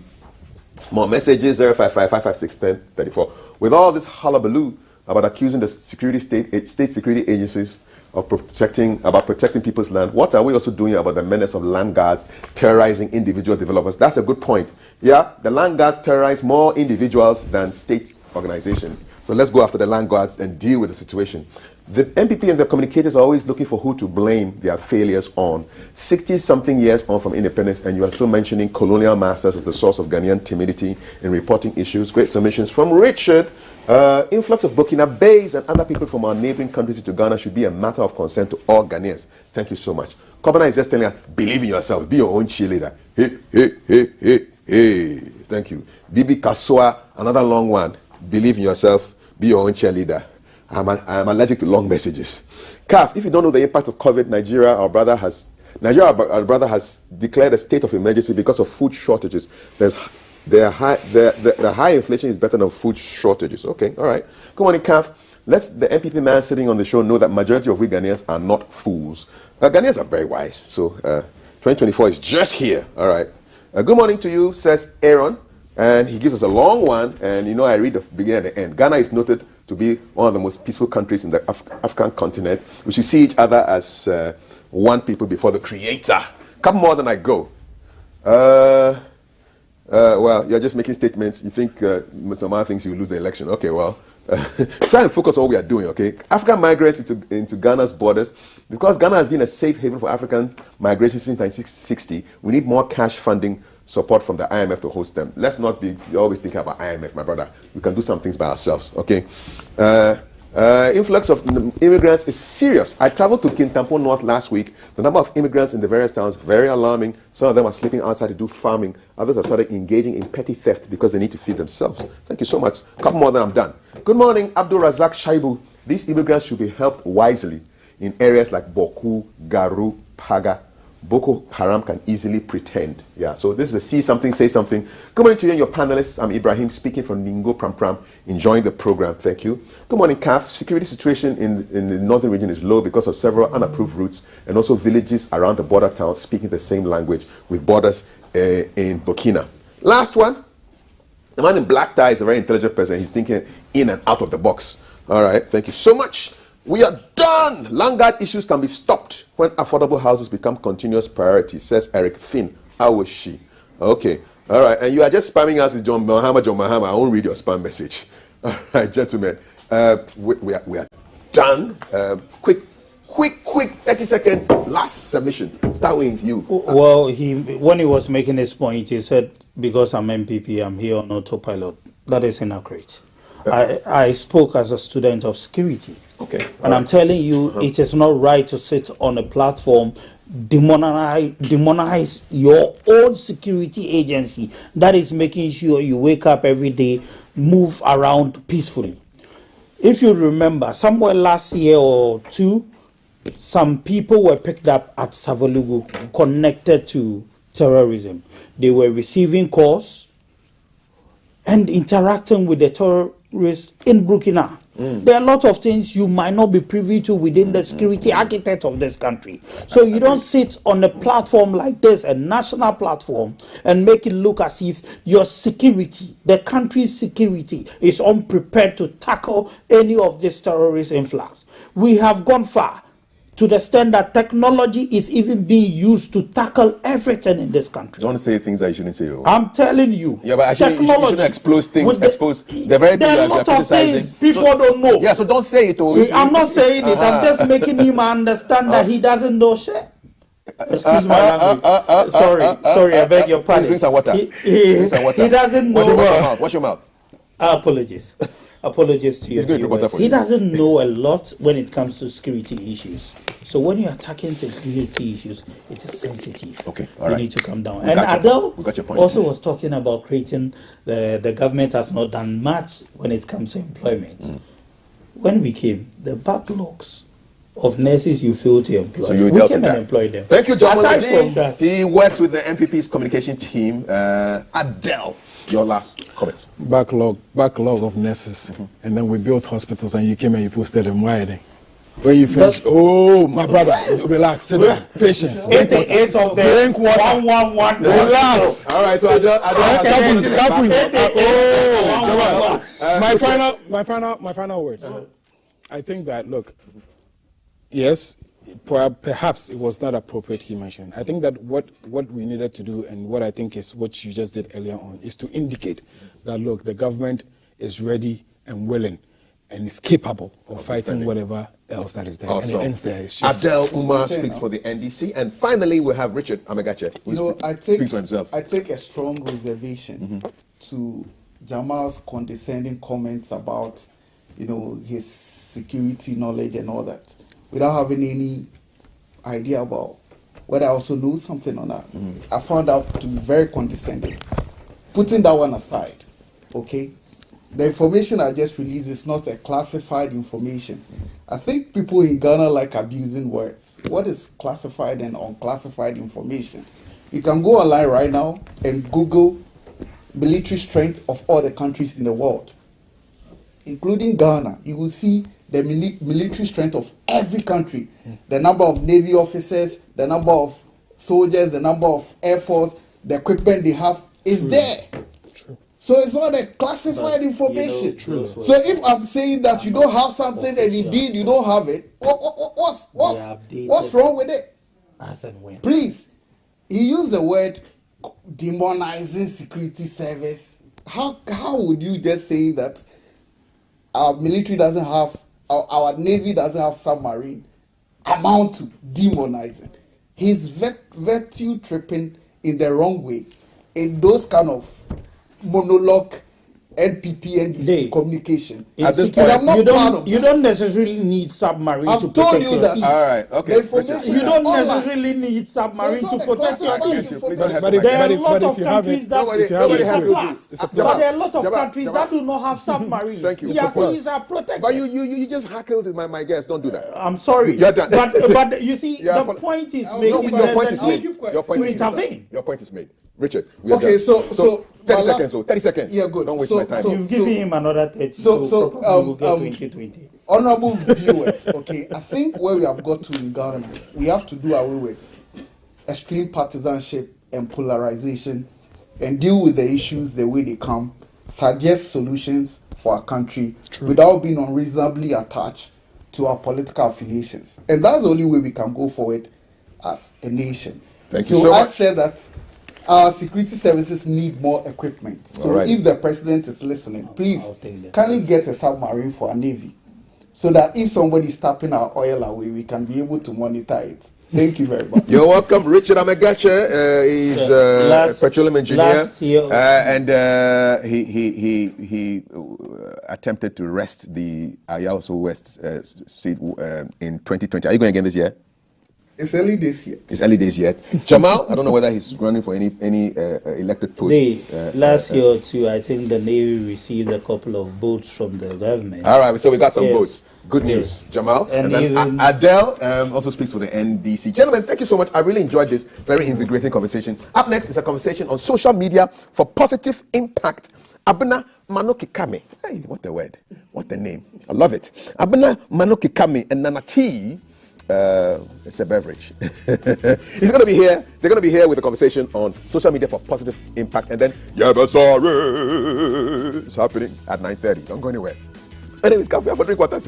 More messages, 055-556-1034. With all this hullabaloo about accusing the state security agencies of protecting people's land, what are we also doing about the menace of land guards terrorizing individual developers? That's a good point. Yeah, the land guards terrorize more individuals than state organizations. So let's go after the land guards and deal with the situation. The NPP and the communicators are always looking for who to blame their failures on. 60-something years on from independence, and you are still mentioning colonial masters as the source of Ghanaian timidity in reporting issues. Great submissions from Richard. Influx of Burkinabés and other people from our neighboring countries into Ghana should be a matter of concern to all Ghanaians. Thank you so much. Kobana is just telling us, believe in yourself, be your own cheerleader. Hey, hey, hey, hey, hey. Thank you. Bibi Kaswa, another long one. Believe in yourself, be your own cheerleader. I'm allergic to long messages. CAF, if you don't know the impact of COVID, Nigeria, our brother has declared a state of emergency because of food shortages. The high inflation is better than food shortages. Okay, all right. Good morning, CAF. Let's the NPP man sitting on the show know that majority of we Ghanaians are not fools. Ghanaians are very wise. So 2024 is just here. All right. Good morning to you, says Aaron. And he gives us a long one. And you know, I read the beginning and the end. Ghana is noted to be one of the most peaceful countries in the African continent. We should see each other as one people before the Creator. Couple more than I go. Well, you're just making statements. You think some other things you will lose the election. Okay, well, try and focus on what we are doing, okay? African migrants into Ghana's borders. Because Ghana has been a safe haven for African migration since 1960, we need more cash funding support from the IMF to host them. Let's not be always thinking about IMF, my brother. We can do some things by ourselves, okay? Influx of immigrants is serious. I traveled to Kintampo North last week. The number of immigrants in the various towns, very alarming. Some of them are sleeping outside to do farming. Others have started engaging in petty theft because they need to feed themselves. Thank you so much. A couple more, then I'm done. Good morning, Abdul Razak Shaibu. These immigrants should be helped wisely in areas like Boku, Garu, Paga. Boko Haram can easily pretend. Yeah, so this is a see something, say something. Good morning to you and your panelists. I'm Ibrahim speaking from Ningo Pram Pram, enjoying the program. Thank you. Good morning, CAF. Security situation in the northern region is low because of several unapproved routes and also villages around the border towns speaking the same language with borders in Burkina. Last one. The man in black tie is a very intelligent person. He's thinking in and out of the box. All right, thank you so much. We are done. Land guard issues can be stopped when affordable houses become continuous priority, says Eric Finn. How was she? Okay. All right. And you are just spamming us with John Mahama. I won't read your spam message. All right, gentlemen. We are done. Quick 30-second last submissions. Start with you. Well, when he was making his point, he said, because I'm MPP, I'm here on autopilot. That is inaccurate. I spoke as a student of security. Okay. And I'm telling you, it is not right to sit on a platform, demonize your own security agency that is making sure you wake up every day, move around peacefully. If you remember, somewhere last year or two, some people were picked up at Savalugu connected to terrorism. They were receiving calls and interacting with the terrorists in Burkina. There are a lot of things you might not be privy to within the security architect of this country. So you don't sit on a platform like this, a national platform, and make it look as if your security, the country's security, is unprepared to tackle any of this terrorist influx. We have gone far to the extent that technology is even being used to tackle everything in this country. You want to say things that you shouldn't say? I'm telling you. Yeah, but actually, you shouldn't expose things. Expose the very thing there are a lot of things people don't know. Yeah, so don't say it. I'm not saying it. I'm just making him understand that he doesn't know shit. Excuse my language. Sorry, I beg your pardon. Drink some water. He doesn't know. Wash your mouth. Apologies to your viewers. He doesn't know a lot when it comes to security issues. So when you're attacking security issues, it is sensitive. Okay, all right. You need to come down. And Adele also was talking about creating, the government has not done much when it comes to employment. When we came, the backlogs of nurses you failed to employ, so we came and employed them. Thank you, John. Aside from that, he works with the MPP's communication team. Adele, your last comment. Backlog of nurses, and then we built hospitals, and you came and you posted them widening. When you finish, my brother, relax, sit down, patience. 88 of them, 111. Relax. All right, so my final words. I think that, look, yes, perhaps it was not appropriate he mentioned. I think that what we needed to do, and what I think is what you just did earlier on, is to indicate that, look, the government is ready and willing and is capable of fighting whatever else that is there. Awesome. And it ends there. Adel Umar speaks for the NDC. And finally, we have Richard Amegache, who speaks for himself. I take a strong reservation to Jamal's condescending comments about, his security knowledge and all that, without having any idea about whether I also know something or not. I found out to be very condescending. Putting that one aside, okay? The information I just released is not a classified information. I think people in Ghana like abusing words. What is classified and unclassified information? You can go online right now and Google military strength of all the countries in the world, including Ghana. You will see the military strength of every country, the number of Navy officers, the number of soldiers, the number of Air Force, the equipment they have is there. So it's not a classified information. So if I'm saying that you don't have something and indeed you don't have it, what's wrong with it? As and when. Please, he used the word demonizing security service. How would you just say that our military doesn't have, our navy doesn't have submarine, amount to demonizing? He's virtue tripping in the wrong way. In those kind of monologue, NPP, NDC communication. At this point, you don't necessarily need submarine to protect your seas. All right, okay. You don't necessarily need submarine to protect your seas. But there are a lot of countries that but there are a lot of countries that do not have submarines. Thank you. Their seas are protected. But you just hackled my guest. Don't do that. I'm sorry. You're done. But you see, the point is making to intervene. Your point is made. Richard, okay, so 30 seconds. 30 seconds. Yeah, good. Don't waste my time. You've given him another 30. So we'll get 2020. Honorable viewers, okay, I think where we have got to in Ghana, we have to do away with extreme partisanship and polarization and deal with the issues the way they come, suggest solutions for our country without being unreasonably attached to our political affiliations. And that's the only way we can go forward as a nation. Thank you so much. I said that our security services need more equipment. So if the president is listening, please kindly get a submarine for our navy, so that if somebody is tapping our oil away, we can be able to monitor it. Thank you very much. You're welcome. Richard Amegache is a petroleum engineer, and he attempted to wrest the Ayahuasca West seat in 2020. Are you going again this year? It's early days yet. It's early days yet. Jamal, I don't know whether he's running for any elected post. Last year too, I think the Navy received a couple of boats from the government. All right, so we got some boats. Good news, Jamal. And then Adele also speaks for the NDC. Gentlemen, thank you so much. I really enjoyed this very invigorating conversation. Up next is a conversation on social media for positive impact. Abena Manokikame. Hey, what the word? What the name? I love it. Abena Manokikame and Nanati. It's a beverage. He's going to be here. They're going to be here with a conversation on social media for positive impact. And then Yabasare is happening at 9:30. Don't go anywhere. Anyways, coffee for 3 quarters.